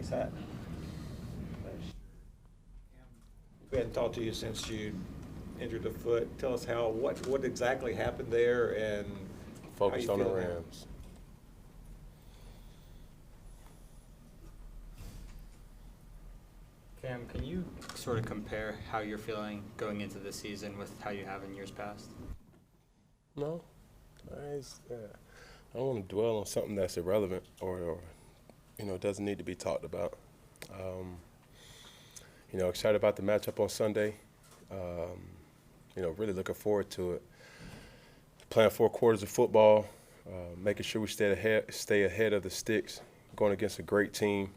Is that? We hadn't talked to you since you injured the foot. Tell us what exactly happened there and Focused how on you the feel now. Rams. Cam, can you sort of compare how you're feeling going into this season with how you have in years past? No, I don't want to dwell on something that's irrelevant or doesn't need to be talked about. Excited about the matchup on Sunday. Really looking forward to it. Playing 4 quarters of football, making sure we stay ahead of the sticks, going against a great team.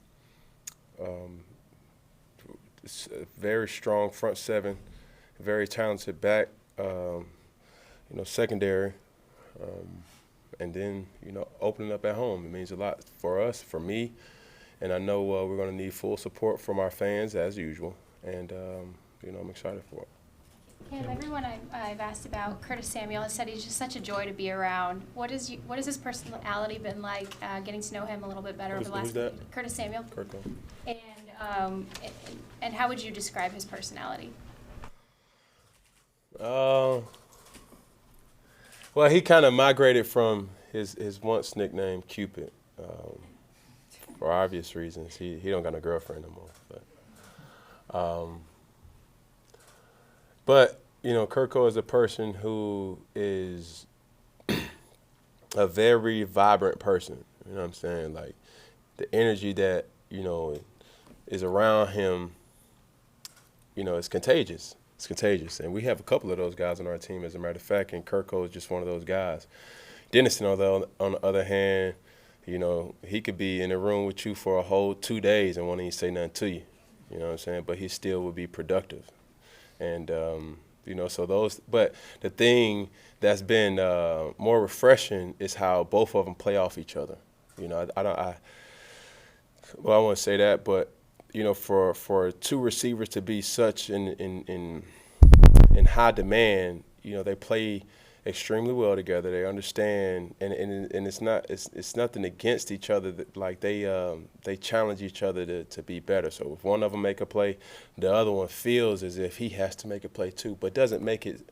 It's a very strong front seven, very talented back, secondary, and then, opening up at home. It means a lot for us, for me, and I know we're going to need full support from our fans as usual, and, I'm excited for it. Cam, everyone I've asked about Curtis Samuel has said he's just such a joy to be around. What has his personality been like? Getting to know him a little bit better over the last. Who's that? Curtis Samuel. Kirko. And how would you describe his personality? Well, he kind of migrated from his once nickname Cupid, for obvious reasons. He don't got a girlfriend no more. But Kirko is a person who is a very vibrant person. You know what I'm saying? Like the energy that is around him, is contagious. It's contagious, and we have a couple of those guys on our team, as a matter of fact. And Kirko is just one of those guys. Dennison, on the other hand, he could be in a room with you for a whole 2 days and won't even say nothing to you. You know what I'm saying? But he still would be productive. And, so those – but the thing that's been more refreshing is how both of them play off each other. I won't say that, but, for 2 receivers to be such in high demand, they play extremely well together. They understand, and it's nothing against each other. Like they challenge each other to be better. So if one of them make a play, the other one feels as if he has to make a play too, but doesn't make it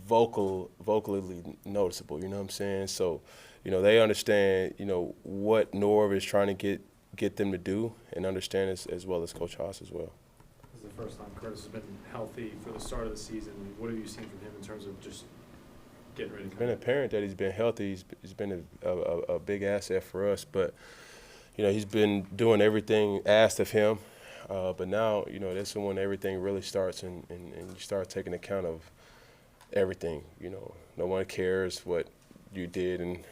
vocally noticeable. You know what I'm saying? So, they understand, what Norv is trying to get them to do, and understand as well as Coach Haas as well. This is the first time Curtis has been healthy for the start of the season. What have you seen from him in terms of just getting ready? It's been apparent that he's been healthy. He's been a big asset for us, but he's been doing everything asked of him. But now that's when everything really starts, and you start taking account of everything. No one cares what you did in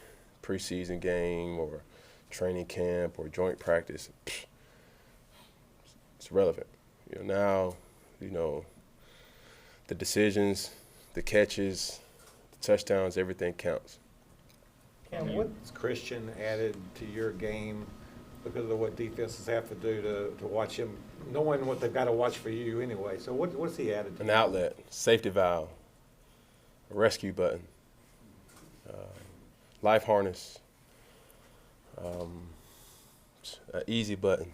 preseason game or training camp or joint practice. It's relevant. Now the decisions, the catches, touchdowns, everything counts. Cam, what's Christian added to your game because of what defenses have to do to watch him, knowing what they've got to watch for you anyway? So what's he added to An you? outlet, safety valve, a rescue button, life harness, an easy button,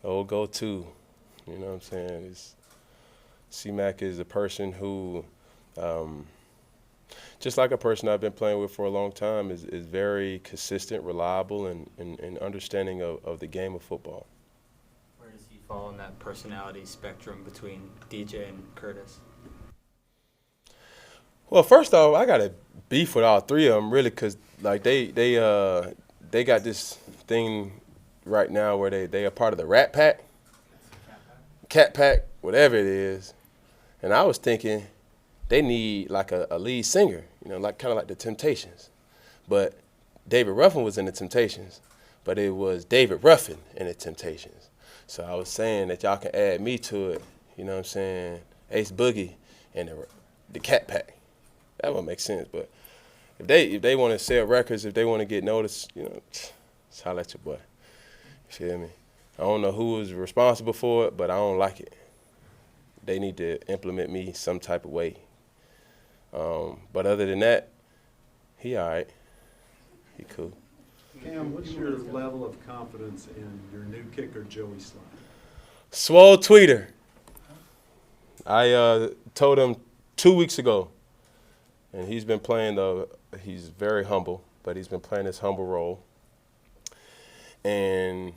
old go-to. You know what I'm saying? C-Mac is a person who, just like a person I've been playing with for a long time, is very consistent, reliable, and understanding of the game of football. Where does he fall in that personality spectrum between DJ and Curtis? Well, first off, I got a beef with all 3 of them, really, because like they got this thing right now where they are part of the Rat Pack, Cat Pack, whatever it is. And I was thinking they need like a lead singer, like kind of like the Temptations. But David Ruffin was in the Temptations, but it was David Ruffin in the Temptations. So I was saying that y'all can add me to it, you know what I'm saying, Ace Boogie and the Cat Pack. That would make sense. But if they want to sell records, if they want to get noticed, just holler at your boy. You feel me? I don't know who was responsible for it, but I don't like it. They need to implement me some type of way. But other than that, he all right. He cool. Cam, what's your level of confidence in your new kicker, Joey Slye? Swole tweeter. I told him 2 weeks ago, and he's been playing he's very humble, but he's been playing this humble role. And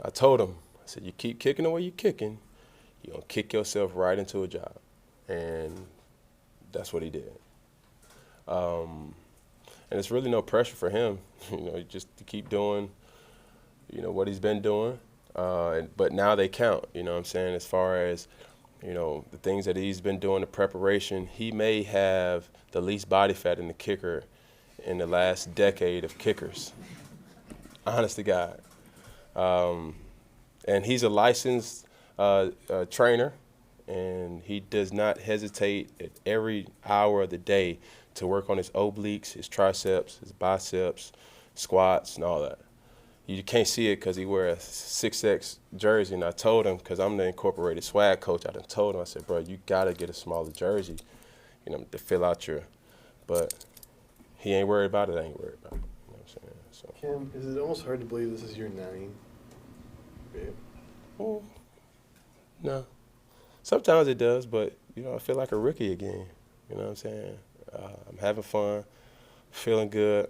I told him, I said, you keep kicking the way you're kicking, you're going to kick yourself right into a job. And that's what he did. And it's really no pressure for him, just to keep doing, what he's been doing. But now they count, what I'm saying, as far as, the things that he's been doing, the preparation. He may have the least body fat in the kicker in the last decade of kickers, honest to God. And he's a licensed trainer, and he does not hesitate at every hour of the day to work on his obliques, his triceps, his biceps, squats, and all that. You can't see it because he wears a 6X jersey, and I told him, because I'm the incorporated swag coach, I done told him, I said, bro, you got to get a smaller jersey, to fill out but he ain't worried about it, I ain't worried about it, you know what I'm saying? So. Kim, is it almost hard to believe this is your 9? Well, no. Sometimes it does, but, I feel like a rookie again, you know what I'm saying? I'm having fun, feeling good.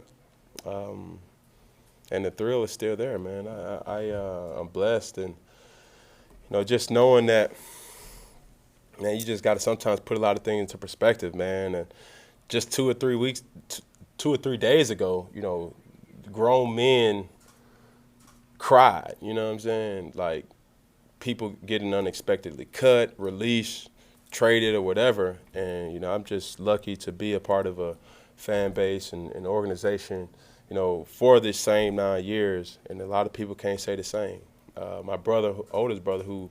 And the thrill is still there, man. I'm blessed, and just knowing that, man, you just got to sometimes put a lot of things into perspective, man. And just 2 or 3 days ago, grown men cried. You know what I'm saying? Like people getting unexpectedly cut, released, traded, or whatever. And I'm just lucky to be a part of a fan base and an organization, for this same 9 years, and a lot of people can't say the same. My oldest brother, who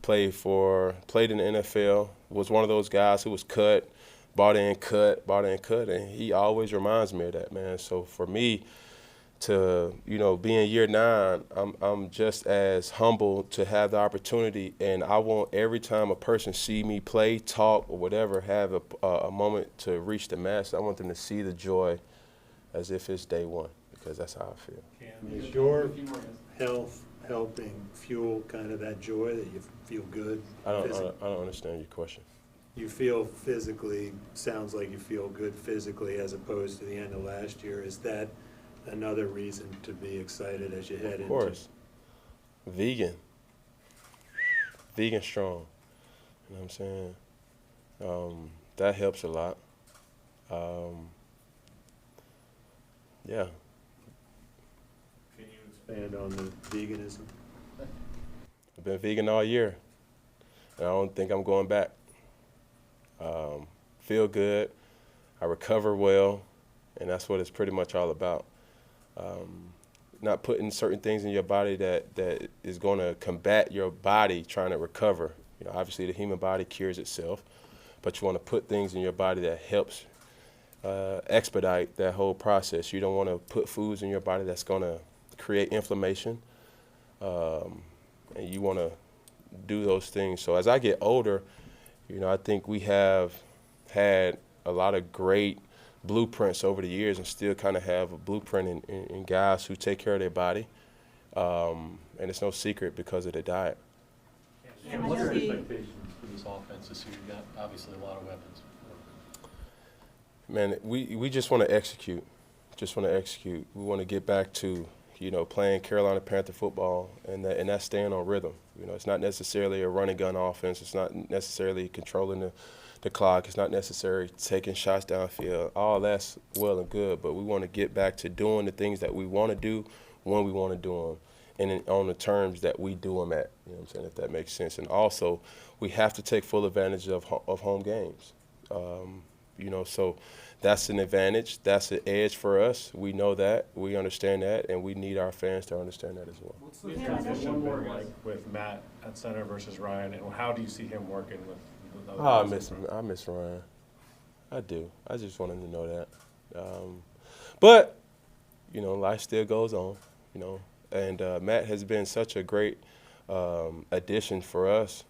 played in the NFL, was one of those guys who was cut, bought in, and he always reminds me of that, man. So for me to, be in year 9, I'm just as humble to have the opportunity, and I want every time a person see me play, talk, or whatever, have a moment to reach the mass. I want them to see the joy as if it's day one, because that's how I feel. Is your health helping fuel kind of that joy that you feel good? I don't understand your question. You feel physically, sounds like you feel good physically as opposed to the end of last year. Is that another reason to be excited as you head into? Of course. Vegan strong. You know what I'm saying? That helps a lot. Yeah. Can you expand on the veganism? I've been vegan all year, and I don't think I'm going back. Feel good. I recover well, and that's what it's pretty much all about. Not putting certain things in your body that is going to combat your body trying to recover. Obviously the human body cures itself, but you want to put things in your body that helps expedite that whole process. You don't want to put foods in your body that's going to create inflammation, and you want to do those things. So as I get older, I think we have had a lot of great blueprints over the years, and still kind of have a blueprint in guys who take care of their body, and it's no secret because of the diet. What's your expectations for this offense this year? You got obviously a lot of weapons. Man, we just want to execute. We want to get back to, playing Carolina Panther football, and that's staying on rhythm. It's not necessarily a running gun offense. It's not necessarily controlling the clock. It's not necessarily taking shots downfield. All that's well and good, but we want to get back to doing the things that we want to do when we want to do them, and on the terms that we do them at. You know what I'm saying, if that makes sense. And also, we have to take full advantage of home games. So that's an advantage. That's an edge for us. We know that. We understand that, and we need our fans to understand that as well. What's the transition been like with Matt at center versus Ryan, and how do you see him working with other guys? I miss Ryan. I do. I just want him to know that. But, life still goes on, and Matt has been such a great addition for us.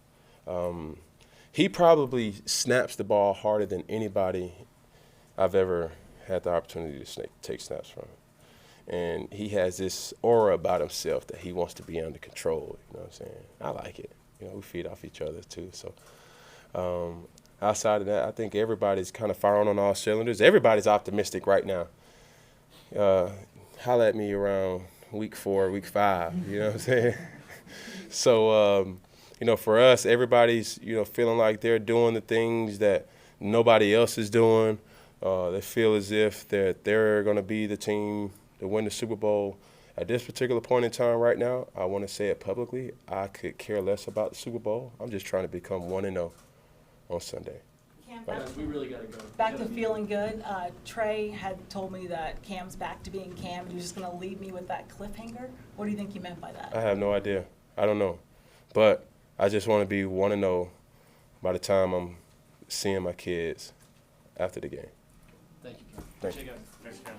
He probably snaps the ball harder than anybody I've ever had the opportunity to take snaps from. And he has this aura about himself that he wants to be under control. You know what I'm saying? I like it. You know, we feed off each other too. So outside of that, I think everybody's kind of firing on all cylinders. Everybody's optimistic right now. Holla at me around week 4, week 5. You know what I'm saying? So, you know, for us, everybody's, you know, feeling like they're doing the things that nobody else is doing. They feel as if they're going to be the team to win the Super Bowl. At this particular point in time right now, I want to say it publicly, I could care less about the Super Bowl. I'm just trying to become 1-0 on Sunday. Cam, We really got to go. back to feeling good. Trey had told me that Cam's back to being Cam, and he was just going to leave me with that cliffhanger. What do you think he meant by that? I have no idea. I don't know. But I just want to be 1-0 by the time I'm seeing my kids after the game. Thank you, Cam. Thank you. Thanks, Cam.